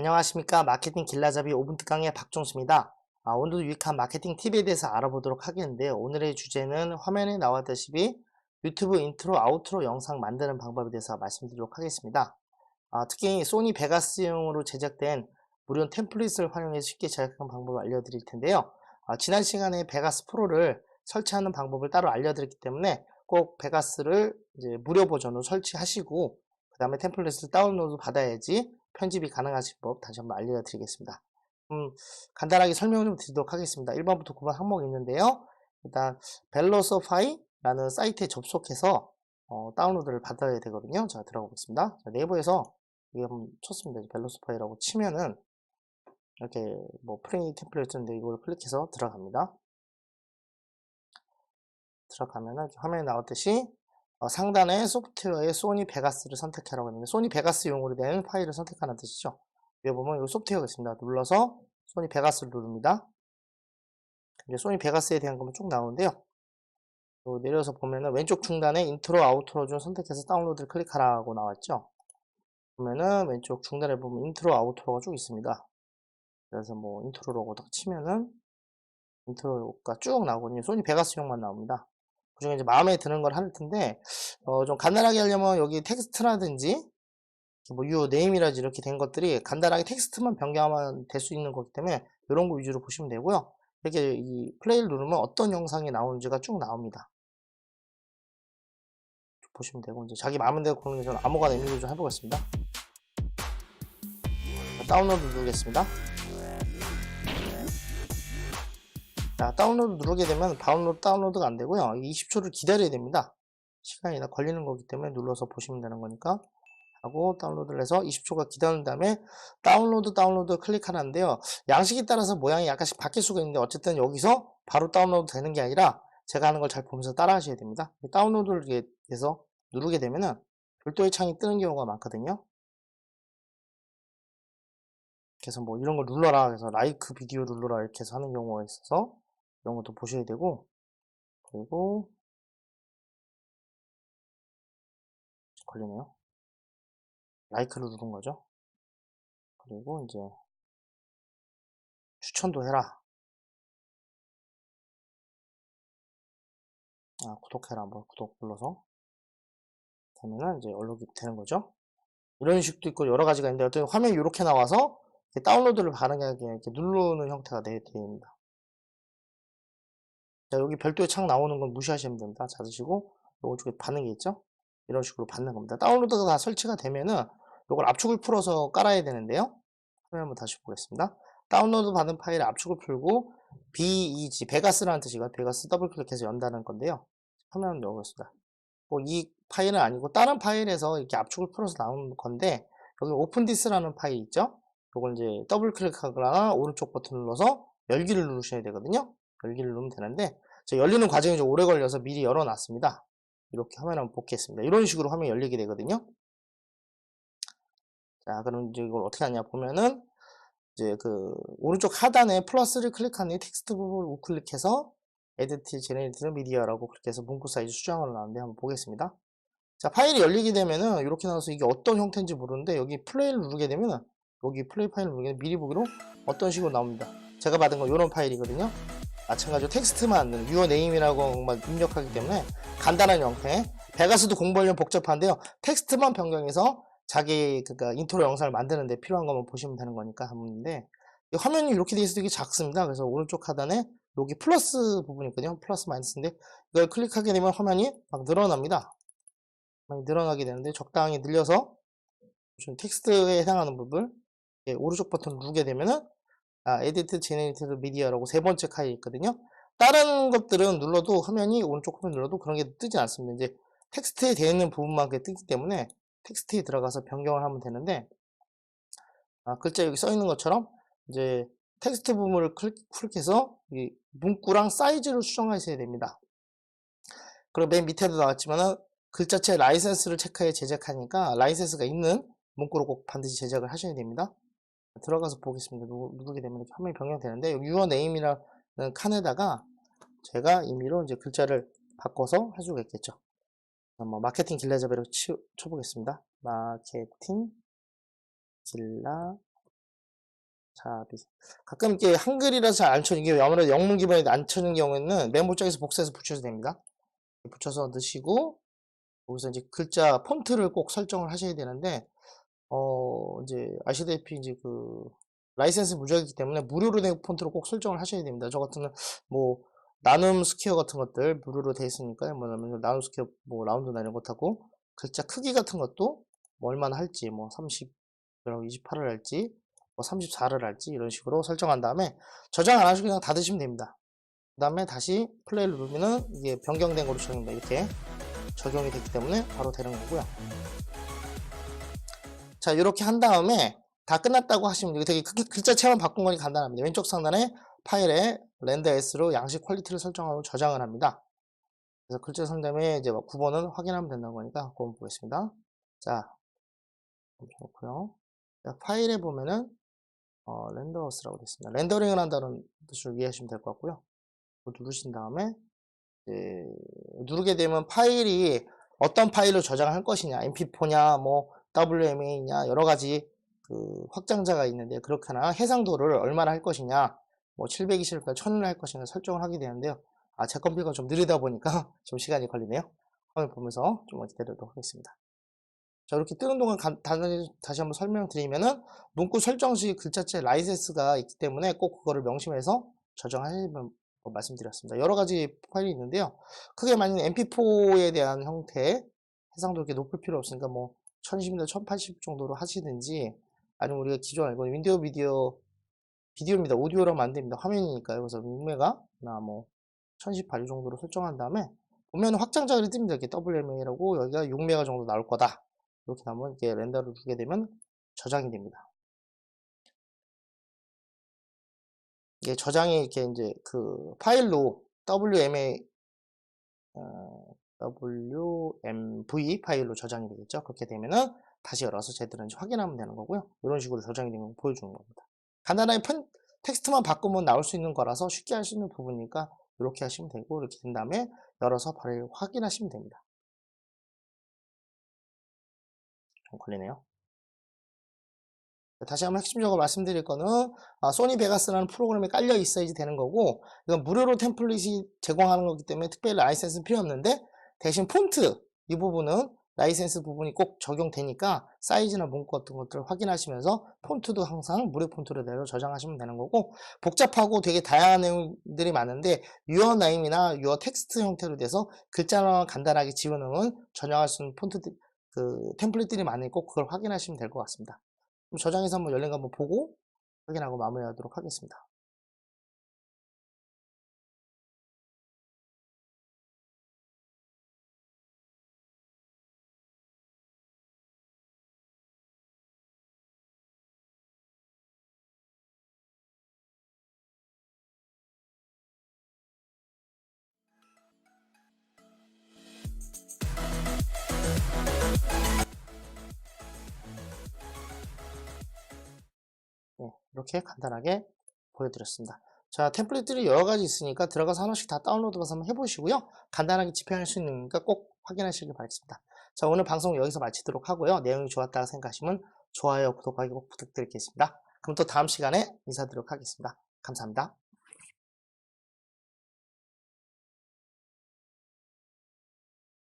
안녕하십니까. 마케팅 길라잡이 5분 특강의 박종수입니다. 오늘도 유익한 마케팅 팁에 대해서 알아보도록 하겠는데요. 오늘의 주제는 화면에 나왔다시피 유튜브 인트로, 아우트로 영상 만드는 방법에 대해서 말씀드리도록 하겠습니다. 특히 소니 베가스용으로 제작된 무료 템플릿을 활용해서 쉽게 제작하는 방법을 알려드릴 텐데요. 지난 시간에 베가스 프로를 설치하는 방법을 따로 알려드렸기 때문에 꼭 베가스를 이제 무료 버전으로 설치하시고 그 다음에 템플릿을 다운로드 받아야지 편집이 가능하신 법 다시 한번 알려드리겠습니다. 간단하게 설명을 좀 드리도록 하겠습니다. 1번부터 9번 항목이 있는데요. 일단 벨로소파이라는 사이트에 접속해서 다운로드를 받아야 되거든요. 자, 들어가 보겠습니다. 자, 네이버에서 이게 한번 쳤습니다. 벨로소파이라고 치면은 이렇게 뭐 프레이 템플릿인데 이걸 클릭해서 들어갑니다. 들어가면은 화면에 나왔듯이 상단에 소프트웨어의 소니 베가스를 선택하라고 했는데 소니 베가스용으로 된 파일을 선택하는 뜻이죠. 여기 보면 이 소프트웨어가 있습니다. 눌러서 소니 베가스를 누릅니다. 이제 소니 베가스에 대한 것만 쭉 나오는데요. 내려서 보면은 왼쪽 중단에 인트로, 아우트로 중 선택해서 다운로드를 클릭하라고 나왔죠. 보면은 왼쪽 중단에 보면 인트로, 아우트로가 쭉 있습니다. 그래서 뭐 인트로라고 딱 치면은 인트로가 쭉 나오거든요. 소니 베가스용만 나옵니다. 그 중에 이제 마음에 드는 걸 할 텐데 좀 간단하게 하려면 여기 텍스트라든지 뭐 유어 네임이라든지 이렇게 된 것들이 간단하게 텍스트만 변경하면 될 수 있는 거기 때문에 이런 거 위주로 보시면 되고요. 이렇게 이 플레이를 누르면 어떤 영상이 나오는지가 쭉 나옵니다. 보시면 되고 이제 자기 마음에 대로 고르는 게 저는 아무거나 이미지 좀 해보겠습니다. 다운로드 누르겠습니다. 자, 다운로드 누르게 되면 다운로드가 안 되고요. 20초를 기다려야 됩니다. 시간이 걸리는 거기 때문에 눌러서 보시면 되는 거니까 하고 다운로드를 해서 20초가 기다린 다음에 다운로드 클릭하는데요. 양식에 따라서 모양이 약간씩 바뀔 수가 있는데 어쨌든 여기서 바로 다운로드 되는 게 아니라 제가 하는 걸 잘 보면서 따라 하셔야 됩니다. 다운로드를 해서 누르게 되면은 별도의 창이 뜨는 경우가 많거든요. 그래서 뭐 이런 걸 눌러라 그래서 라이크 비디오 눌러라 이렇게 해서 하는 경우가 있어서 이런 것도 보셔야 되고 그리고 걸리네요. 라이크를 누른 거죠. 그리고 이제 추천도 해라. 구독해라 한번 구독 눌러서 되면은 이제 얼룩이 되는 거죠. 이런 식도 있고 여러 가지가 있는데 어떤 화면이 이렇게 나와서 이렇게 다운로드를 가능하게 이렇게 누르는 형태가 됩니다. 자, 여기 별도의 창 나오는 건 무시하시면 됩니다. 찾으시고 요거 쪽에 받는 게 있죠. 이런 식으로 받는 겁니다. 다운로드가 다 설치가 되면은 요걸 압축을 풀어서 깔아야 되는데요. 화면 한번 다시 보겠습니다. 다운로드 받은 파일에 압축을 풀고 BEG 베가스라는 뜻이고 베가스 더블 클릭해서 연다는 건데요. 화면 넣어보겠습니다. 이 파일은 아니고 다른 파일에서 이렇게 압축을 풀어서 나오는 건데 여기 오픈 디스라는 파일 있죠? 이걸 이제 더블 클릭하거나 오른쪽 버튼 눌러서 열기를 누르셔야 되거든요. 열기를 누르면 되는데 열리는 과정이 좀 오래 걸려서 미리 열어놨습니다. 이렇게 화면 한번 복귀했습니다. 이런 식으로 화면이 열리게 되거든요. 자, 그럼 이제 이걸 어떻게 하냐 보면은 이제 그 오른쪽 하단에 플러스를 클릭한 뒤 텍스트 부분을 우클릭해서 에디트 제네레이트 미디어라고 그렇게 해서 문구 사이즈 수정을 나왔는데 한번 보겠습니다. 자, 파일이 열리게 되면은 이렇게 나와서 이게 어떤 형태인지 모르는데 여기 플레이를 누르게 되면은 여기 플레이 파일을 누르게 되면 미리 보기로 어떤 식으로 나옵니다. 제가 받은 건 이런 파일이거든요. 마찬가지로 텍스트만 유어 네임이라고 입력하기 때문에 간단한 형태. 베가스도 공부하려면 복잡한데요. 텍스트만 변경해서 자기 그러니까 인트로 영상을 만드는데 필요한 것만 보시면 되는 거니까 하는데 화면이 이렇게 돼 있어도 이게 작습니다. 그래서 오른쪽 하단에 여기 플러스 부분이 있거든요. 플러스 마이너스인데 이걸 클릭하게 되면 화면이 막 늘어납니다. 많이 늘어나게 되는데 적당히 늘려서 텍스트에 해당하는 부분 오른쪽 버튼 누르게 되면은 에디트 제네레이티드 미디어라고 세 번째 칸이 있거든요. 다른 것들은 눌러도 화면이 오른쪽 화면 눌러도 그런 게 뜨지 않습니다. 이제 텍스트에 되어 있는 부분만 뜨기 때문에 텍스트에 들어가서 변경을 하면 되는데 글자 여기 써 있는 것처럼 이제 텍스트 부분을 클릭해서 이 문구랑 사이즈를 수정하셔야 됩니다. 그리고 맨 밑에도 나왔지만은 글자체 라이센스를 체크해 제작하니까 라이센스가 있는 문구로 꼭 반드시 제작을 하셔야 됩니다. 들어가서 보겠습니다. 누르게 되면 이렇게 화면이 변경되는데 여기 유어 네임이라는 칸에다가 제가 임의로 이제 글자를 바꿔서 할 수가 있겠죠. 뭐 마케팅 길라잡이로 쳐보겠습니다. 마케팅 길라 자, 가끔 이게 한글이라서 잘 안 쳐지는 게 아무래도 영문 기반이 안 쳐지는 경우에는 메모장에서 복사해서 붙여도 됩니다. 붙여서 넣으시고 여기서 이제 글자 폰트를 꼭 설정을 하셔야 되는데 이제 아시다시피 이제 그 라이센스 무료이기 때문에 무료로 된 폰트로 꼭 설정을 하셔야 됩니다. 저 같은 뭐 나눔 스퀘어 같은 것들 무료로 돼 있으니까요. 뭐냐면 나눔 스퀘어 뭐 라운드나 이런 것하고 글자 크기 같은 것도 뭐 얼마나 할지 뭐 30, 28을 할지 뭐 34를 할지 이런 식으로 설정한 다음에 저장 안 하시고 그냥 닫으시면 됩니다. 그 다음에 다시 플레이를 누르면은 이게 변경된 거로 적용됩니다. 이렇게 적용이 됐기 때문에 바로 되는 거고요. 자, 이렇게 한 다음에 다 끝났다고 하시면 되게 글자체만 바꾼 거니 간단합니다. 왼쪽 상단에 파일에 렌더 S로 양식 퀄리티를 설정하고 저장을 합니다. 그래서 글자 상단에 이제 9번은 확인하면 된다는 거니까 그거 보겠습니다. 자, 좋고요. 자, 파일에 보면은 렌더스라고 되어 있습니다. 렌더링을 한다는 뜻으로 이해하시면 될 것 같고요. 누르신 다음에 누르게 되면 파일이 어떤 파일로 저장할 것이냐, mp4냐, 뭐 WMA냐 여러 가지 그 확장자가 있는데 그렇거나 해상도를 얼마나 할 것이냐, 뭐 720일까 1000을 할 것이냐 설정을 하게 되는데요. 제 컴퓨터가 좀 느리다 보니까 좀 시간이 걸리네요. 화면 보면서 좀 기다리도록 하겠습니다. 자, 이렇게 뜨는 동안 다시 한번 설명드리면은 문구 설정 시 글자체 라이센스가 있기 때문에 꼭 그거를 명심해서 저장하시면 말씀드렸습니다. 여러 가지 파일이 있는데요. 크게 말하면 mp4에 대한 형태 해상도 이렇게 높일 필요 없으니까 뭐 1020이나 1080 정도로 하시든지 아니면 우리가 기존 알고 있는 윈도우 비디오입니다. 오디오라고 안 됩니다. 화면이니까요. 그래서 6메가나 뭐 1018 이 정도로 설정한 다음에 보면 확장자가 뜹니다. 이렇게 WMA라고 여기가 6메가 정도 나올 거다. 이렇게 나면 이렇게 렌더를 주게 되면 저장이 됩니다. 이게 저장이 이렇게 이제 그 파일로 WMV 파일로 저장이 되겠죠. 그렇게 되면은 다시 열어서 제대로인지 확인하면 되는 거고요. 이런 식으로 저장이 되는 걸 보여주는 겁니다. 간단하게 텍스트만 바꾸면 나올 수 있는 거라서 쉽게 할 수 있는 부분이니까 이렇게 하시면 되고 이렇게 된 다음에 열어서 바로 확인하시면 됩니다. 좀 걸리네요. 다시 한번 핵심적으로 말씀드릴 거는 소니 베가스라는 프로그램에 깔려 있어야지 되는 거고 이건 무료로 템플릿이 제공하는 거기 때문에 특별히 라이센스는 필요 없는데 대신 폰트 이 부분은 라이센스 부분이 꼭 적용되니까 사이즈나 문구 같은 것들을 확인하시면서 폰트도 항상 무료 폰트로 내려 저장하시면 되는 거고 복잡하고 되게 다양한 내용들이 많은데 유어 네임이나 유어 텍스트 형태로 돼서 글자만 간단하게 지워놓으면 전용할 수 있는 폰트 그 템플릿들이 많으니 꼭 그걸 확인하시면 될 것 같습니다. 저장해서 한번 열린 거 한번 보고 확인하고 마무리하도록 하겠습니다. 네, 이렇게 간단하게 보여드렸습니다. 자, 템플릿들이 여러 가지 있으니까 들어가서 하나씩 다 다운로드 받아서 한번 해보시고요. 간단하게 집행할 수 있으니까 꼭 확인하시길 바라겠습니다. 자, 오늘 방송 여기서 마치도록 하고요. 내용이 좋았다고 생각하시면 좋아요, 구독하기 꼭 부탁드리겠습니다. 그럼 또 다음 시간에 인사드리도록 하겠습니다. 감사합니다.